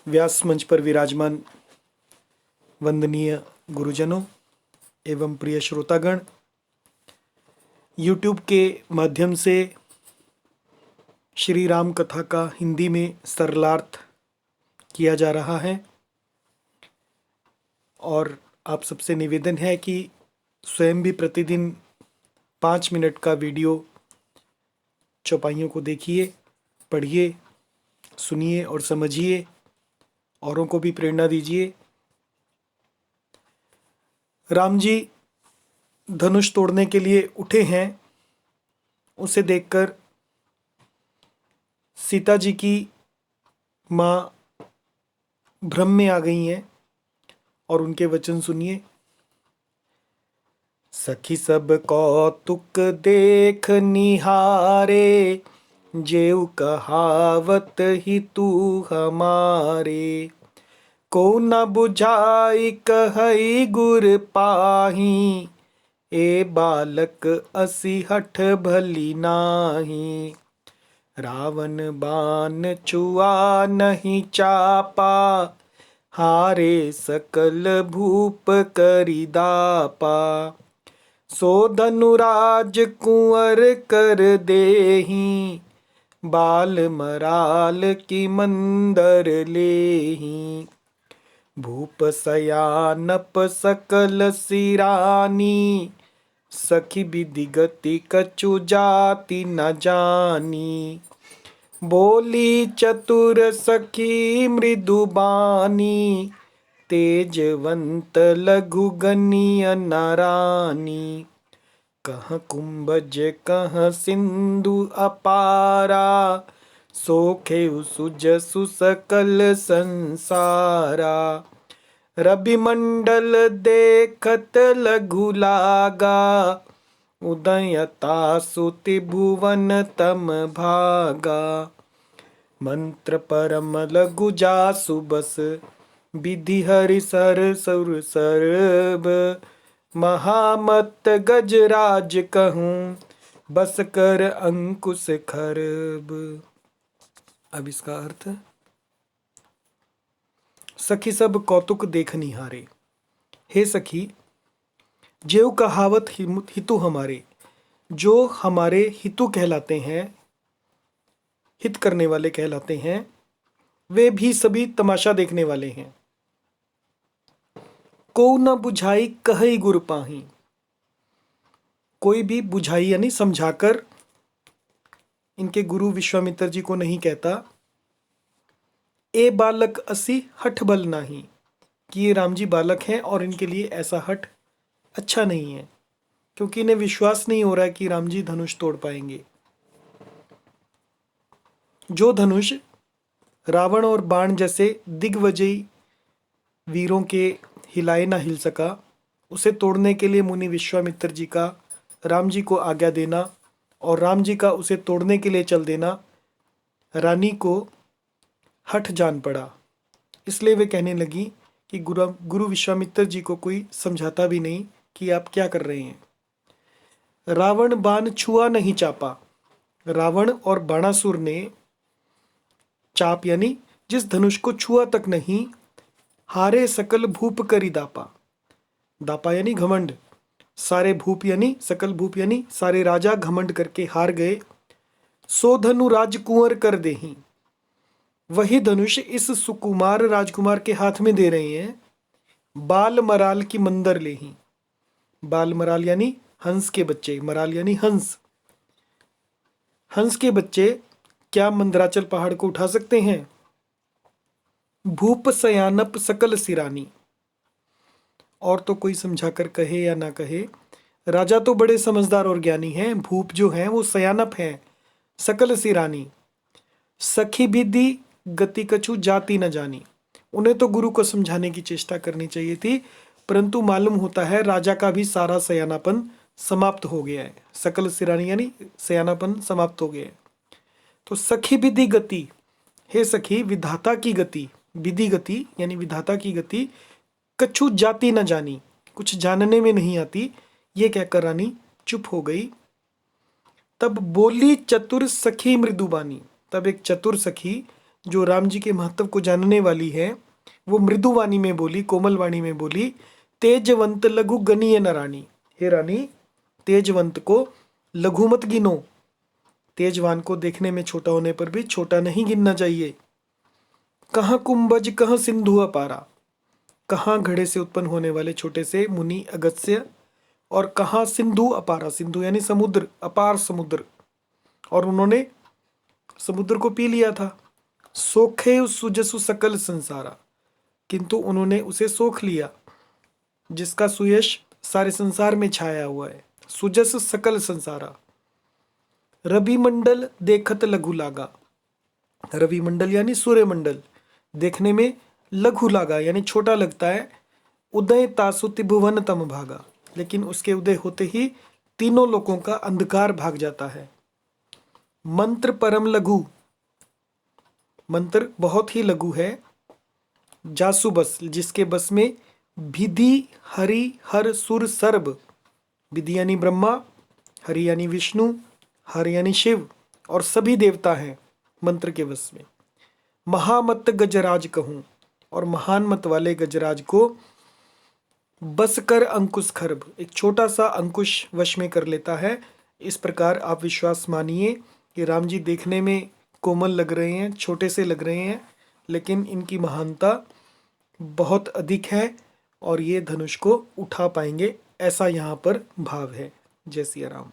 व्यास मंच पर विराजमान वंदनीय गुरुजनों एवं प्रिय श्रोतागण, यूट्यूब के माध्यम से श्री राम कथा का हिंदी में सरलार्थ किया जा रहा है और आप सबसे निवेदन है कि स्वयं भी प्रतिदिन 5 मिनट का वीडियो चौपाइयों को देखिए, पढ़िए, सुनिए और समझिए, औरों को भी प्रेरणा दीजिए। राम जी धनुष तोड़ने के लिए उठे हैं, उसे देखकर सीता जी की माँ भ्रम में आ गई हैं और उनके वचन सुनिए। सखी सब कौतुक देख निहारे, जेऊ कहावत ही तू हमारे। को न बुझाई कहई गुर पाही, ए बालक असी हठ भली नाही। रावण बाण छुआ नहीं चापा, हारे सकल भूप करी दापा। सो धनुराज कुंवर कर देही, बाल मराल की मंदर लेही। भूप सयानप सकल सिरानी, सखी विधि गति कछु जाति न जानी। बोली चतुर सखी मृदु बानी, तेजवंत लघु गनिय नारानी। कह कुंभज कह सिंधु अपारा, सोखे सुजसु सकल संसारा। रवि मंडल देखत लघु लागा, उदयता सुति भुवन तम भागा। मंत्र परम लघु जासु बस, विधि हरि सर सुर सर्ब। महामत गजराज कहूँ, बस कर अंकुश खरब। अब इसका अर्थ, सखी सब कौतुक देख निहारे। हे सखी, जेऊ कहावत हितु हमारे, जो हमारे हितु कहलाते हैं, हित करने वाले कहलाते हैं, वे भी सभी तमाशा देखने वाले हैं। को न बुझाई कहई गुर पाही, कोई भी बुझाई यानी समझाकर इनके गुरु विश्वामित्र जी को नहीं कहता। ए बालक असी हठ बल नाही, कि ये राम जी बालक हैं और इनके लिए ऐसा हठ अच्छा नहीं है, क्योंकि इन्हें विश्वास नहीं हो रहा है कि राम जी धनुष तोड़ पाएंगे। जो धनुष रावण और बाण जैसे दिग्विजयी वीरों के हिलाए ना हिल सका, उसे तोड़ने के लिए मुनि विश्वामित्र जी का राम जी को आज्ञा देना और राम जी का उसे तोड़ने के लिए चल देना रानी को हठ जान पड़ा। इसलिए वे कहने लगी कि गुरु विश्वामित्र जी को कोई समझाता भी नहीं कि आप क्या कर रहे हैं। रावण बाण छुआ नहीं चापा, रावण और बाणासुर ने चाप यानी जिस धनुष को छुआ तक नहीं। हारे सकल भूप करी दापा, दापा यानी घमंड, सारे भूप यानी सकल भूप यानी सारे राजा घमंड करके हार गए। सो धनु राजकुंवर कर देही, वही धनुष इस सुकुमार राजकुमार के हाथ में दे रहे हैं। बाल मराल की मंदर लेही, बाल मराल यानी हंस के बच्चे, मराल यानी हंस। हंस के बच्चे क्या मंदराचल पहाड़ को उठा सकते हैं। भूप सयानप सकल सिरानी, और तो कोई समझाकर कहे या ना कहे, राजा तो बड़े समझदार और ज्ञानी हैं। भूप जो हैं वो सयानप हैं, सकल सिरानी। सखी विधि गति कछु जाति न जानी, उन्हें तो गुरु को समझाने की चेष्टा करनी चाहिए थी, परंतु मालूम होता है राजा का भी सारा सयानापन समाप्त हो गया है। सकल सिरानी यानी सयानापन समाप्त हो गया है। तो सखी विधि गति, हे सखी विधाता की गति, विधि गति यानी विधाता की गति, कछु जाति न जानी, कुछ जानने में नहीं आती, ये कहकर रानी चुप हो गई। तब बोली चतुर सखी मृदुबानी, तब एक चतुर सखी जो राम जी के महत्व को जानने वाली है, वो मृदु वाणी में बोली, कोमल वाणी में बोली, तेजवंत लघु गणीय न रानी। हे रानी, तेजवंत को लघु मत गिनो। तेजवान को देखने में छोटा होने पर भी छोटा नहीं गिनना चाहिए। कहाँ कुंभज कहाँ सिंधु अपारा, कहाँ घड़े से उत्पन्न होने वाले छोटे से मुनि अगस्त्य, और कहाँ सिंधु अपारा, सिंधु यानी समुद्र, अपार समुद्र, और उन्होंने समुद्र को पी लिया था। सोखे सुजसु सकल संसारा, किंतु उन्होंने उसे सोख लिया, जिसका सुयश सारे संसार में छाया हुआ है। सुजस सकल संसारा। रवि मंडल देखत लघु लागा, रवि मंडल यानी सूर्य मंडल देखने में लघु लागा यानी छोटा लगता है। उदय तासु त्रिभुवन तम भागा, लेकिन उसके उदय होते ही तीनों लोगों का अंधकार भाग जाता है। मंत्र परम लघु, मंत्र बहुत ही लघु है। जासु बस, जिसके बस में विधि हरि हर सुर सर्ब, विधि यानी ब्रह्मा, हरि यानी विष्णु, हर यानी शिव, और सभी देवता हैं मंत्र के वश में। महामत गजराज कहूं, और महान मत वाले गजराज को बस कर अंकुश खरब, एक छोटा सा अंकुश वश में कर लेता है। इस प्रकार आप विश्वास मानिए कि राम जी देखने में कोमल लग रहे हैं, छोटे से लग रहे हैं, लेकिन इनकी महानता बहुत अधिक है और ये धनुष को उठा पाएंगे, ऐसा यहाँ पर भाव है। जय सिया राम।